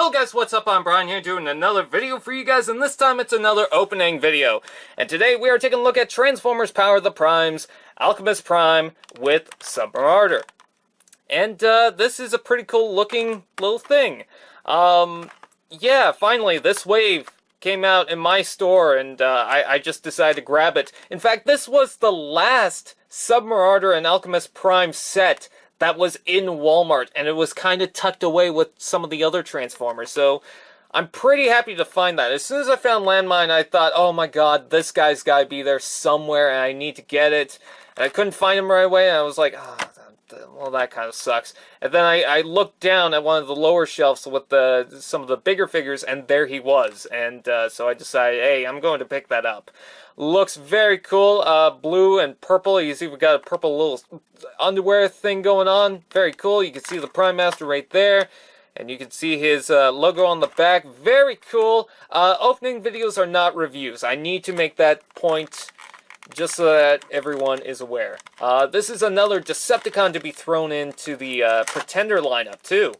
Yo guys, what's up? I'm Brian here doing another video for you guys, and this time it's another opening video. And today we are taking a look at Transformers Power of the Primes, Alchemist Prime with Submarauder. And this is a pretty cool looking little thing. Yeah, finally this wave came out in my store, and I just decided to grab it. In fact, this was the last Submarauder and Alchemist Prime set that was in Walmart, and it was kind of tucked away with some of the other Transformers, so I'm pretty happy to find that. As soon as I found Landmine, I thought, oh my god, this guy's gotta be there somewhere, and I need to get it. And I couldn't find him right away, and I was like, oh, well, that kind of sucks. And then I looked down at one of the lower shelves with some of the bigger figures, and there he was. And so I decided, hey, I'm going to pick that up. Looks very cool, blue and purple. He's even got a purple little underwear thing going on. Very cool. You can see the Prime Master right there. And you can see his logo on the back. Very cool. Opening videos are not reviews. I need to make that point just so that everyone is aware. This is another Decepticon to be thrown into the Pretender lineup, too.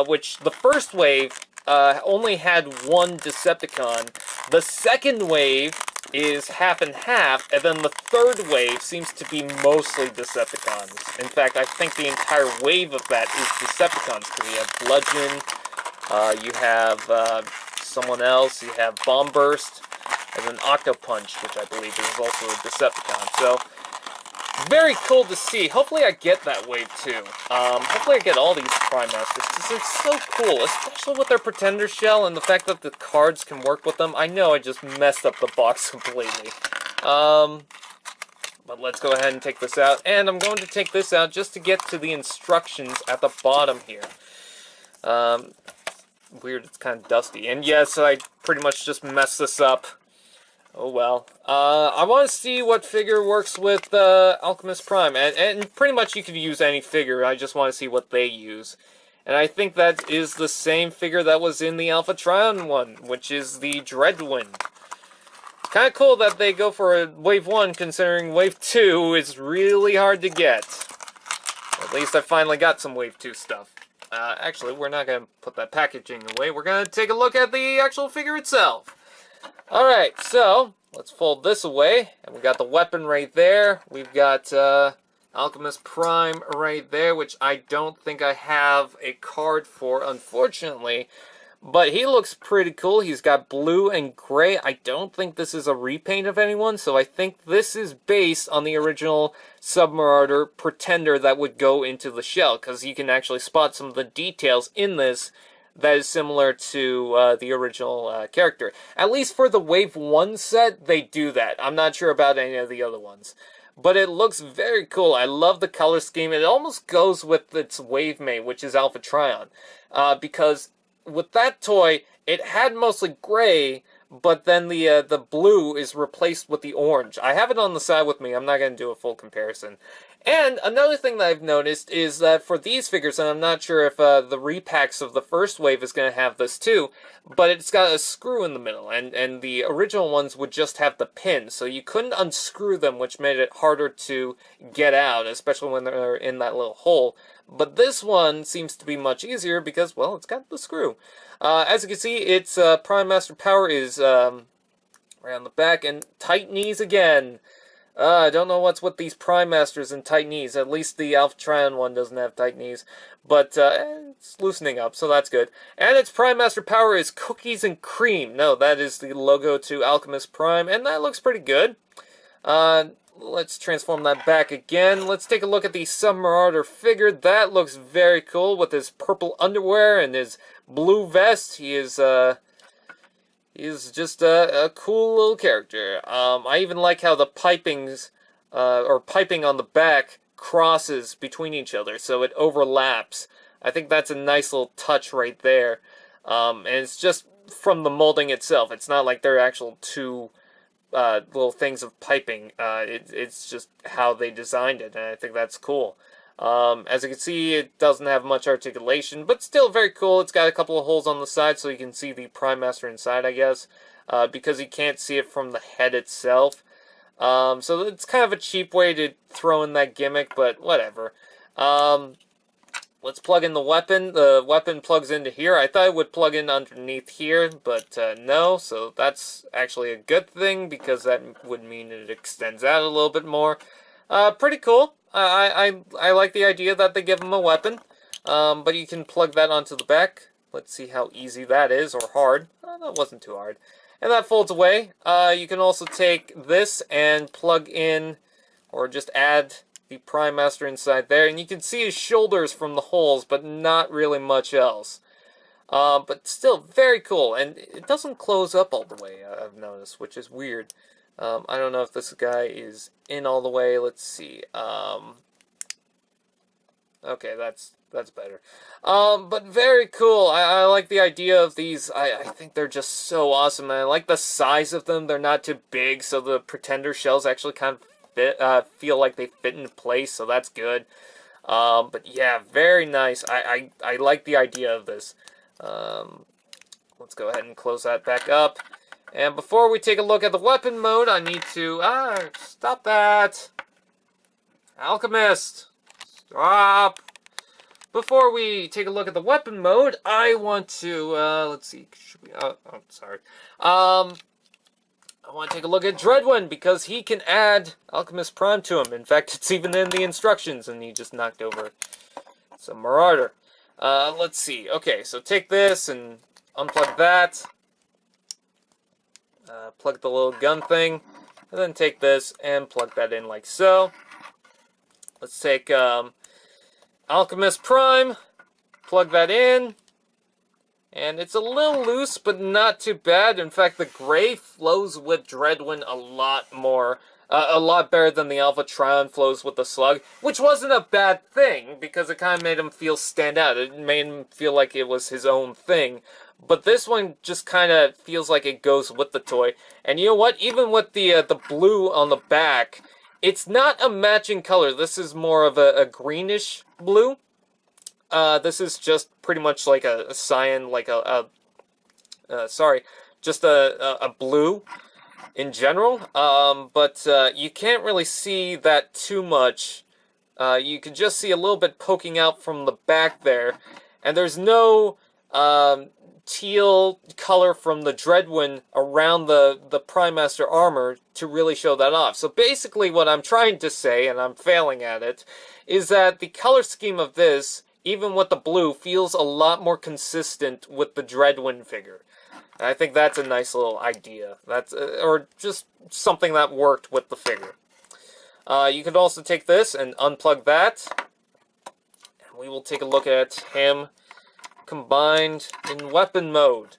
Which the first wave only had one Decepticon. The second wave is half and half, and then the third wave seems to be mostly Decepticons. In fact, I think the entire wave of that is Decepticons, because you have Bludgeon, you have someone else, you have Bomb Burst, and then Octopunch, which I believe is also a Decepticon. So, very cool to see. Hopefully I get that wave too. Hopefully I get all these Prime Masters, because they're so cool, especially with their Pretender shell and the fact that the cards can work with them. I know I just messed up the box completely. But let's go ahead and take this out. And I'm going to take this out just to get to the instructions at the bottom here. Weird, it's kind of dusty. And yes, I pretty much just messed this up. Oh well. I want to see what figure works with Alchemist Prime. And pretty much you could use any figure. I just want to see what they use. And I think that is the same figure that was in the Alpha Trion one, which is the Dreadwind. Kind of cool that they go for a Wave 1, considering Wave 2 is really hard to get. At least I finally got some Wave 2 stuff. Actually, we're not going to put that packaging away. We're going to take a look at the actual figure itself. Alright, so, let's fold this away, and we got the weapon right there. We've got Alchemist Prime right there, which I don't think I have a card for, unfortunately. But he looks pretty cool. He's got blue and gray. I don't think this is a repaint of anyone, so I think this is based on the original Submarauder Pretender that would go into the shell, because you can actually spot some of the details in this that is similar to the original character. At least for the Wave 1 set, they do that. I'm not sure about any of the other ones. But it looks very cool. I love the color scheme. It almost goes with its wave mate, which is Alpha Trion. Because with that toy, it had mostly gray, but then the blue is replaced with the orange. I have it on the side with me. I'm not going to do a full comparison. And another thing that I've noticed is that for these figures, and I'm not sure if the repacks of the first wave is going to have this too, but it's got a screw in the middle, and the original ones would just have the pin, so you couldn't unscrew them, which made it harder to get out, especially when they're in that little hole. But this one seems to be much easier because, well, it's got the screw. As you can see, its Prime Master power is right on the back, and tight knees again. I don't know what's with these Prime Masters and tight knees. At least the Alpha Trion one doesn't have tight knees. But it's loosening up, so that's good. And its Prime Master power is Cookies and Cream. No, that is the logo to Alchemist Prime, and that looks pretty good. Let's transform that back again. Let's take a look at the Submarauder figure. That looks very cool with his purple underwear and his blue vest. He is just a cool little character. I even like how the pipings, or piping on the back crosses between each other, so it overlaps. I think that's a nice little touch right there. And it's just from the molding itself. It's not like they're actual two little things of piping. It's just how they designed it, and I think that's cool. As you can see, it doesn't have much articulation, but still very cool. It's got a couple of holes on the side so you can see the Prime Master inside, I guess, because you can't see it from the head itself. So it's kind of a cheap way to throw in that gimmick, but whatever. let's plug in the weapon. The weapon plugs into here. I thought it would plug in underneath here, but no. So that's actually a good thing because that would mean it extends out a little bit more. Pretty cool. I like the idea that they give him a weapon. But you can plug that onto the back. Let's see how easy that is, or hard. Oh, that wasn't too hard. And that folds away. You can also take this and plug in, or just add the Prime Master inside there. And you can see his shoulders from the holes, but not really much else. But still, very cool. And it doesn't close up all the way, I've noticed, which is weird. I don't know if this guy is in all the way. Let's see. Okay, that's better. But very cool. I like the idea of these. I think they're just so awesome. And I like the size of them. They're not too big, so the Pretender shells actually kind of feel like they fit into place, so that's good. But yeah, very nice. I like the idea of this. Let's go ahead and close that back up. And before we take a look at the weapon mode, I need to... stop that! Alchemist! Stop! Before we take a look at the weapon mode, I want to, let's see, should we, sorry. I want to take a look at Dreadwin, because he can add Alchemist Prime to him. In fact, it's even in the instructions, and he just knocked over Submarauder. Let's see. Okay, so take this and unplug that. Plug the little gun thing, and then take this and plug that in like so. Let's take, Alchemist Prime, plug that in, and it's a little loose, but not too bad. In fact, the gray flows with Dreadwin a lot more, a lot better than the Alpha Trion flows with the Slug, which wasn't a bad thing, because it kind of made him stand out. It made him feel like it was his own thing. But this one just kind of feels like it goes with the toy. And you know what? Even with the blue on the back, it's not a matching color. This is more of a greenish blue. This is just pretty much like a cyan, like just a blue in general. But you can't really see that too much. You can just see a little bit poking out from the back there. And there's no teal color from the Dreadwin around the Prime Master armor to really show that off. So basically what I'm trying to say, and I'm failing at it, is that the color scheme of this, even with the blue, feels a lot more consistent with the Dreadwin figure. And I think that's a nice little idea. That's or just something that worked with the figure. You could also take this and unplug that, and we will take a look at him combined in weapon mode.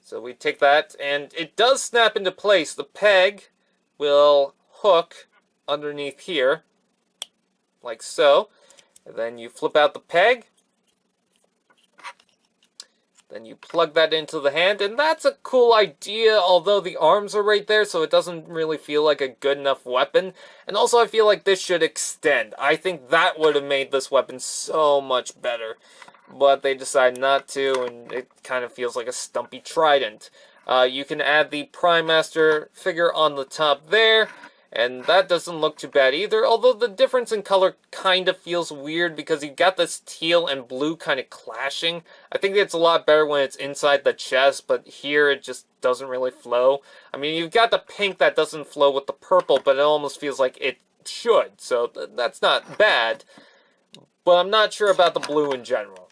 So we take that, and it does snap into place. The peg will hook underneath here, like so. And then you flip out the peg. Then you plug that into the hand, and that's a cool idea, although the arms are right there, so it doesn't really feel like a good enough weapon. And also, I feel like this should extend. I think that would have made this weapon so much better. But they decide not to, and it kind of feels like a stumpy trident. You can add the Prime Master figure on the top there, and that doesn't look too bad either, although the difference in color kind of feels weird because you've got this teal and blue kind of clashing. I think it's a lot better when it's inside the chest, but here it just doesn't really flow. I mean, you've got the pink that doesn't flow with the purple, but it almost feels like it should, so that's not bad. But I'm not sure about the blue in general.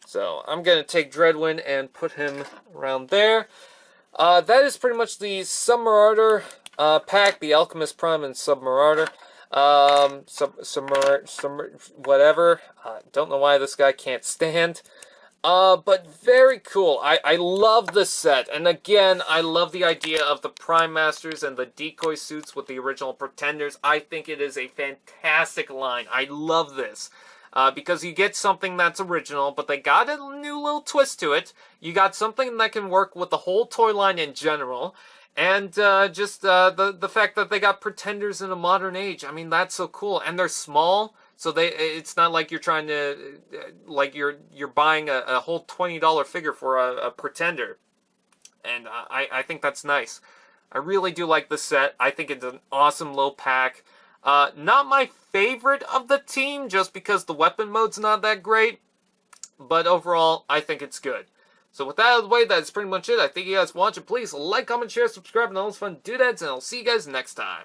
So I'm going to take Dreadwin and put him around there. That is pretty much the Submarauder pack, the Alchemist Prime and Submarauder. Whatever. Don't know why this guy can't stand. But very cool. I love this set. And again, I love the idea of the Prime Masters and the decoy suits with the original Pretenders. I think it is a fantastic line. I love this. Because you get something that's original, but they got a new little twist to it. You got something that can work with the whole toy line in general. And just the fact that they got Pretenders in a modern age. I mean, that's so cool. And they're small, so it's not like you're trying to, like you're buying a whole $20 figure for a Pretender. And I think that's nice. I really do like this set. I think it's an awesome low pack. Not my favorite of the team, just because the weapon mode's not that great. but overall, I think it's good. So with that out of the way, that's pretty much it. I thank you guys for watching. Please like, comment, share, subscribe, and all those fun doodads, and I'll see you guys next time.